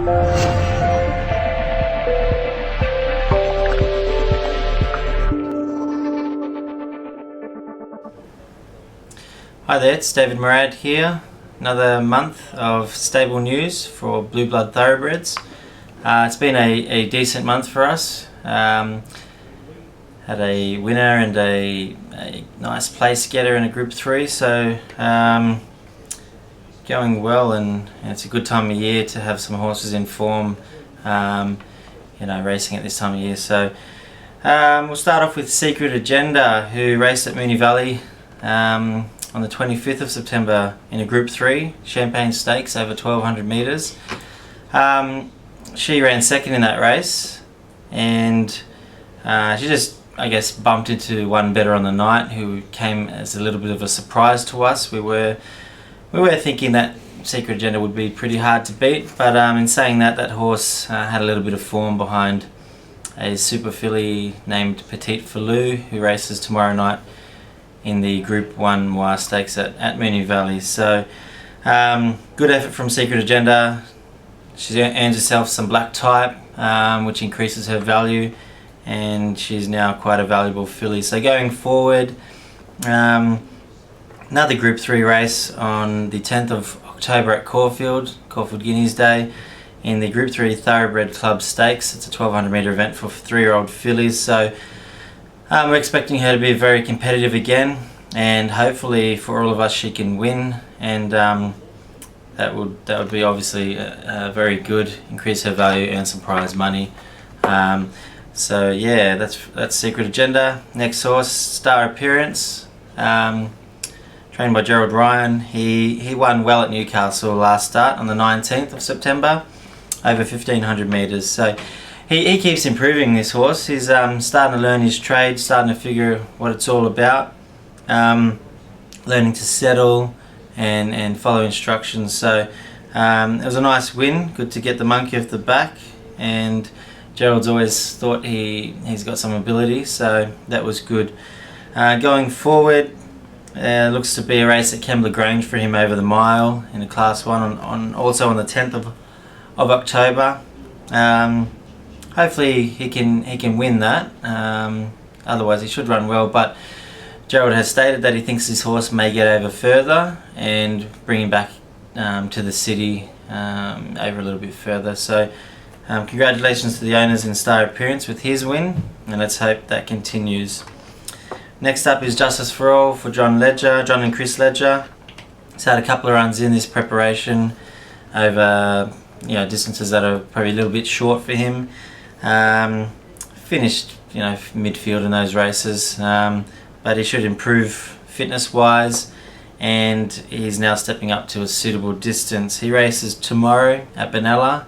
Hi there, it's David Mourad here. Another month of stable news for Blue Blood Thoroughbreds. It's been a decent month for us. Had a winner and a nice place getter in a Group 3, so going well, and it's a good time of year to have some horses in form, racing at this time of year. So we'll start off with Secret Agenda, who raced at Moonee Valley on the 25th of September in a Group 3 Champagne Stakes over 1200 metres. She ran second in that race, and she just, I guess, bumped into one better on the night, who came as a little bit of a surprise to us. We were thinking that Secret Agenda would be pretty hard to beat, but in saying that, that horse had a little bit of form behind a super filly named Petite Falou, who races tomorrow night in the Group 1 Wire Stakes at Moonee Valley. So good effort from Secret Agenda. She earns herself some black type, which increases her value, and she's now quite a valuable filly. So going forward, another Group 3 race on the 10th of October at Caulfield Guineas Day, in the Group 3 Thoroughbred Club Stakes. It's a 1200 metre event for 3-year-old fillies. So we're expecting her to be very competitive again, and hopefully for all of us she can win, and that would be obviously very good, increase her value, earn some prize money. So yeah, that's Secret Agenda. Next horse, Star Appearance, trained by Gerald Ryan. He won well at Newcastle last start on the 19th of September over 1500 metres. So he keeps improving, this horse. He's starting to learn his trade, starting to figure what it's all about, learning to settle and follow instructions. So it was a nice win, good to get the monkey off the back, and Gerald's always thought he's got some ability, so that was good. Going forward, looks to be a race at Kembla Grange for him over the mile in a Class 1 also on the 10th of October. Hopefully he can win that. Otherwise he should run well, but Gerald has stated that he thinks his horse may get over further and bring him back to the city over a little bit further. So congratulations to the owners in Star Appearance with his win, and let's hope that continues. Next up is Justice for All for John and Chris Ledger. He's had a couple of runs in this preparation over distances that are probably a little bit short for him. Finished midfield in those races, but he should improve fitness wise, and he's now stepping up to a suitable distance. He races tomorrow at Benalla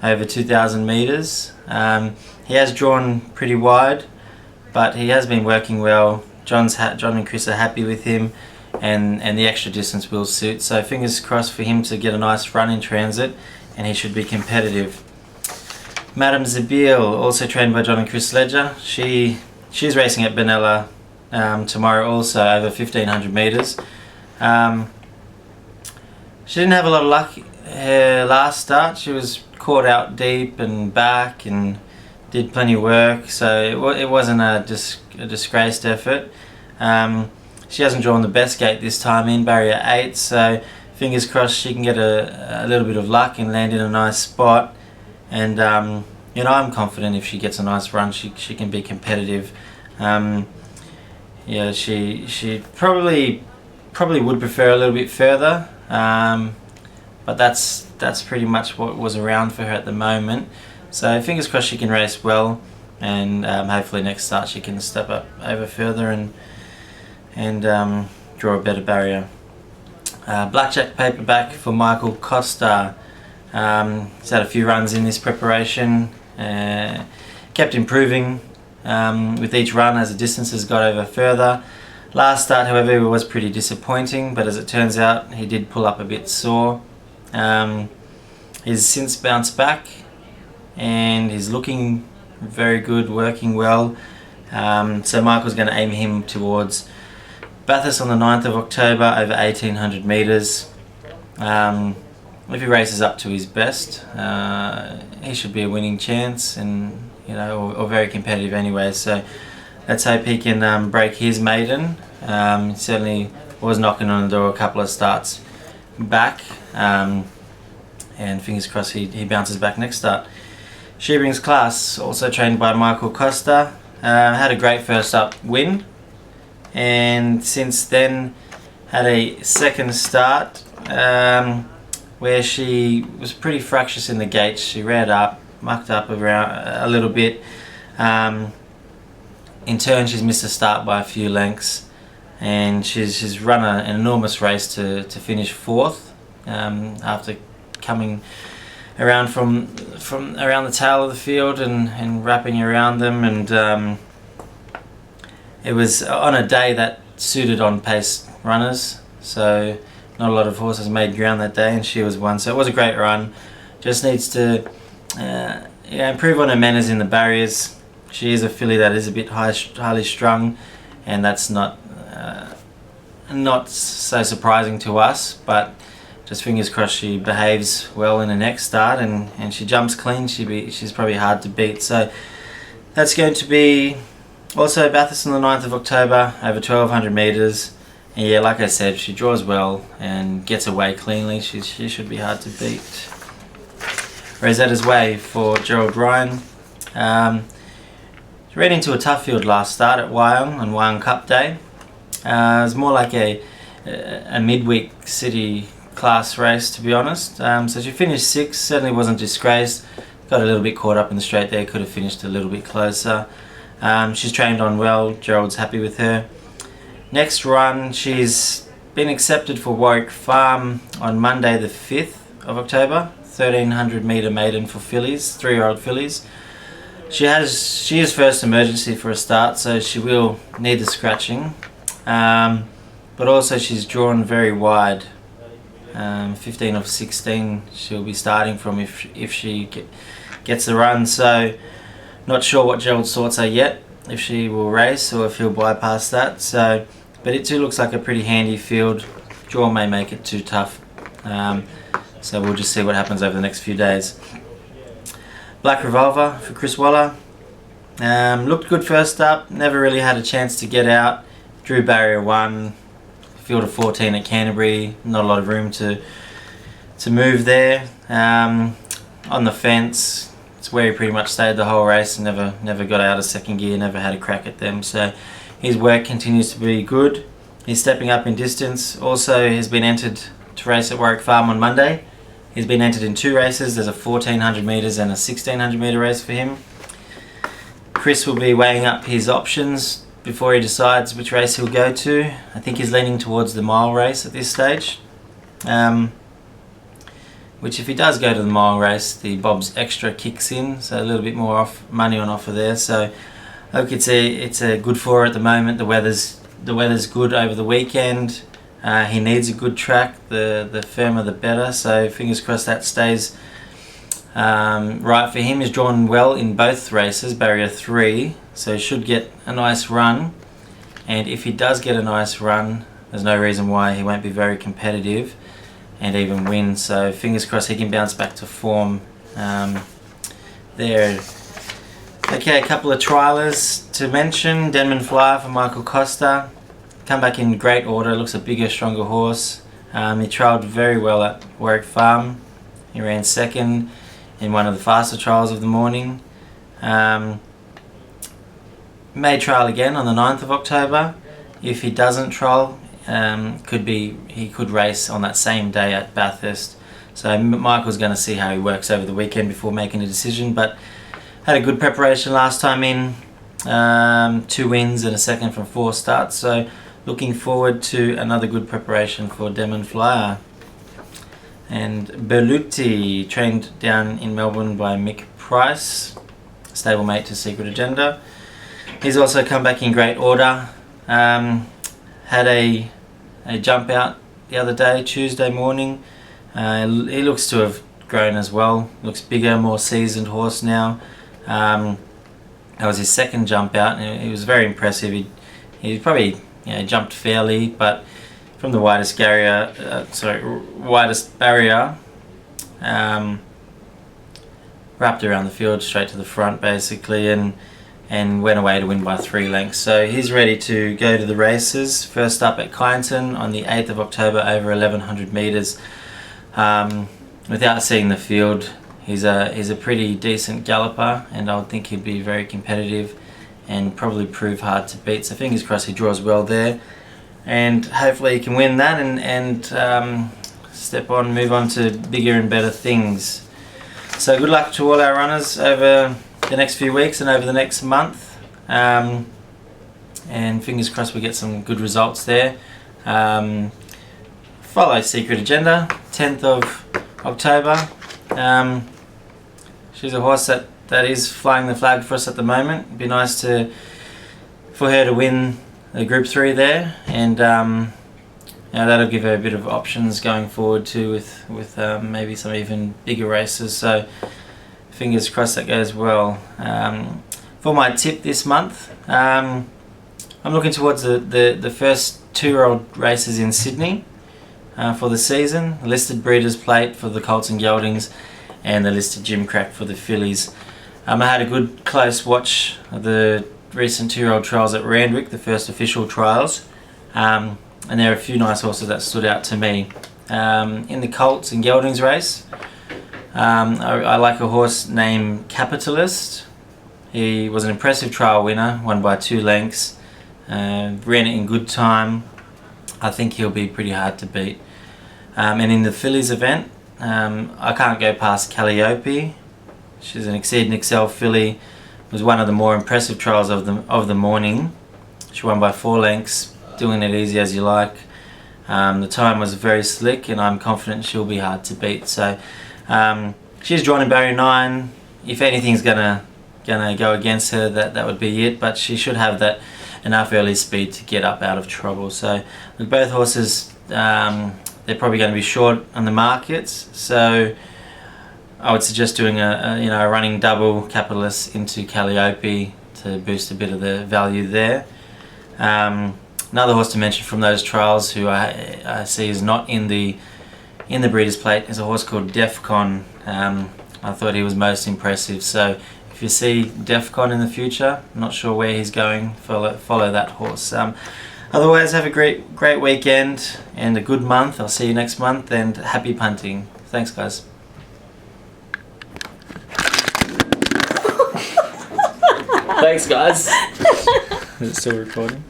over 2000 metres. He has drawn pretty wide, but he has been working well. John and Chris are happy with him, and the extra distance will suit. So fingers crossed for him to get a nice run in transit, and he should be competitive. Madame Zabil, also trained by John and Chris Ledger. She's racing at Benalla tomorrow also over 1500 metres. She didn't have a lot of luck her last start. She was caught out deep and back and did plenty of work, so it wasn't a disgraced effort. She hasn't drawn the best gate this time in barrier 8, so fingers crossed she can get a little bit of luck and land in a nice spot. And I'm confident if she gets a nice run, she can be competitive. She probably would prefer a little bit further, but that's pretty much what was around for her at the moment. So fingers crossed she can race well, and hopefully next start she can step up over further and draw a better barrier. Blackjack Paperback for Michael Costa. He's had a few runs in this preparation, kept improving with each run as the distances got over further. Last start, however, was pretty disappointing, but as it turns out, he did pull up a bit sore. He's since bounced back, and he's looking very good, working well. So Michael's going to aim him towards Bathurst on the 9th of October over 1800 metres. if he races up to his best, he should be a winning chance, and or very competitive anyway. So let's hope he can break his maiden. He certainly was knocking on the door a couple of starts back, and fingers crossed he bounces back next start. Shebrings class, also trained by Michael Costa, had a great first up win, and since then had a second start where she was pretty fractious in the gates. She reared up, mucked up around a little bit. In turn, she's missed a start by a few lengths, and she's run an enormous race to finish fourth after coming around from around the tail of the field and wrapping around them, and it was on a day that suited on pace runners, so not a lot of horses made ground that day, and she was one. So it was a great run. Just needs to improve on her manners in the barriers. She is a filly that is a bit highly strung, and that's not so surprising to us, but just fingers crossed she behaves well in the next start, and she jumps clean. She's probably hard to beat. So that's going to be also Bathurst on the 9th of October, over 1200 metres. And yeah, like I said, she draws well and gets away cleanly. She should be hard to beat. Rosetta's Way for Gerald Ryan. She ran into a tough field last start at Wyong on Wyong Cup Day. It was more like a midweek city class race, to be honest. So she finished 6th, certainly wasn't disgraced. Got a little bit caught up in the straight there, could have finished a little bit closer. She's trained on well, Gerald's happy with her. Next run, she's been accepted for Warwick Farm on Monday the 5th of October, 1300 metre maiden for fillies, 3-year-old fillies. She is first emergency for a start, so she will need the scratching. But also she's drawn very wide. 15 of 16 she'll be starting from if she gets the run, so not sure what Gerald's thoughts are yet, if she will race or if he'll bypass that. So, but it too looks like a pretty handy field. Draw may make it too tough, so we'll just see what happens over the next few days. Black Revolver for Chris Waller. Looked good first up, never really had a chance to get out. Drew barrier 1, field of 14 at Canterbury, not a lot of room to move there. On the fence, it's where he pretty much stayed the whole race and never got out of second gear, never had a crack at them. So his work continues to be good. He's stepping up in distance. Also, he's been entered to race at Warwick Farm on Monday. He's been entered in 2 races. There's a 1400 metres and a 1600 metre race for him. Chris will be weighing up his options before he decides which race he'll go to. I think he's leaning towards the mile race at this stage. Which, if he does go to the mile race, the Bob's Extra kicks in, so a little bit more money on offer there. So look, it's a good for at the moment. The weather's good over the weekend. He needs a good track. The firmer the better. So fingers crossed that stays right for him. He's drawn well in both races, barrier 3, so he should get a nice run. And if he does get a nice run, there's no reason why he won't be very competitive and even win. So fingers crossed he can bounce back to form there. Okay, a couple of trialers to mention. Denman Flyer for Michael Costa. Come back in great order, looks a bigger, stronger horse. He trialled very well at Warwick Farm. He ran 2nd in one of the faster trials of the morning. May trial again on the 9th of October. If he doesn't trial, he could race on that same day at Bathurst. So Michael's going to see how he works over the weekend before making a decision, but had a good preparation last time in. 2 wins and a 2nd from 4 starts, so looking forward to another good preparation for Demon Flyer. And Berluti, trained down in Melbourne by Mick Price, stablemate to Secret Agenda. He's also come back in great order. Had a jump out the other day, Tuesday morning. He looks to have grown as well. Looks bigger, more seasoned horse now. That was his 2nd jump out, and he was very impressive. He probably jumped fairly, but from the widest barrier, wrapped around the field straight to the front basically, and went away to win by 3 lengths. So he's ready to go to the races. First up at Kyneton on the 8th of October over 1100 metres. Without seeing the field, he's a pretty decent galloper, and I would think he'd be very competitive and probably prove hard to beat. So fingers crossed he draws well there, and hopefully he can win that and move on to bigger and better things. So good luck to all our runners over the next few weeks and over the next month, and fingers crossed we get some good results there. Follow Secret Agenda, 10th of October. She's a horse that is flying the flag for us at the moment. It'd be nice for her to win the Group 3 there, and that'll give her a bit of options going forward too with maybe some even bigger races. So fingers crossed that goes well. For my tip this month, I'm looking towards the first 2-year-old races in Sydney for the season. The listed Breeders' Plate for the Colts and Geldings, and the listed Gimcrack for the fillies. I had a good close watch of the recent 2-year-old trials at Randwick, the first official trials, and there are a few nice horses that stood out to me. In the Colts and Geldings race, I like a horse named Capitalist. He was an impressive trial winner, won by 2 lengths, ran it in good time. I think he'll be pretty hard to beat. And in the fillies event, I can't go past Calliope. She's an Exceed and Excel filly. Was one of the more impressive trials of the morning. She won by 4 lengths, doing it easy as you like. The time was very slick, and I'm confident she'll be hard to beat. So she's drawn in barrier 9. If anything's gonna go against her, that would be it. But she should have that enough early speed to get up out of trouble. So with both horses, they're probably going to be short on the markets. So I would suggest doing a running double Capitalist into Calliope to boost a bit of the value there. Another horse to mention from those trials who I see is not in the Breeders' Plate is a horse called Defcon. I thought he was most impressive. So if you see Defcon in the future, not sure where he's going, follow that horse. Otherwise, have a great weekend and a good month. I'll see you next month, and happy punting. Thanks, guys. Thanks, guys. Is it still recording?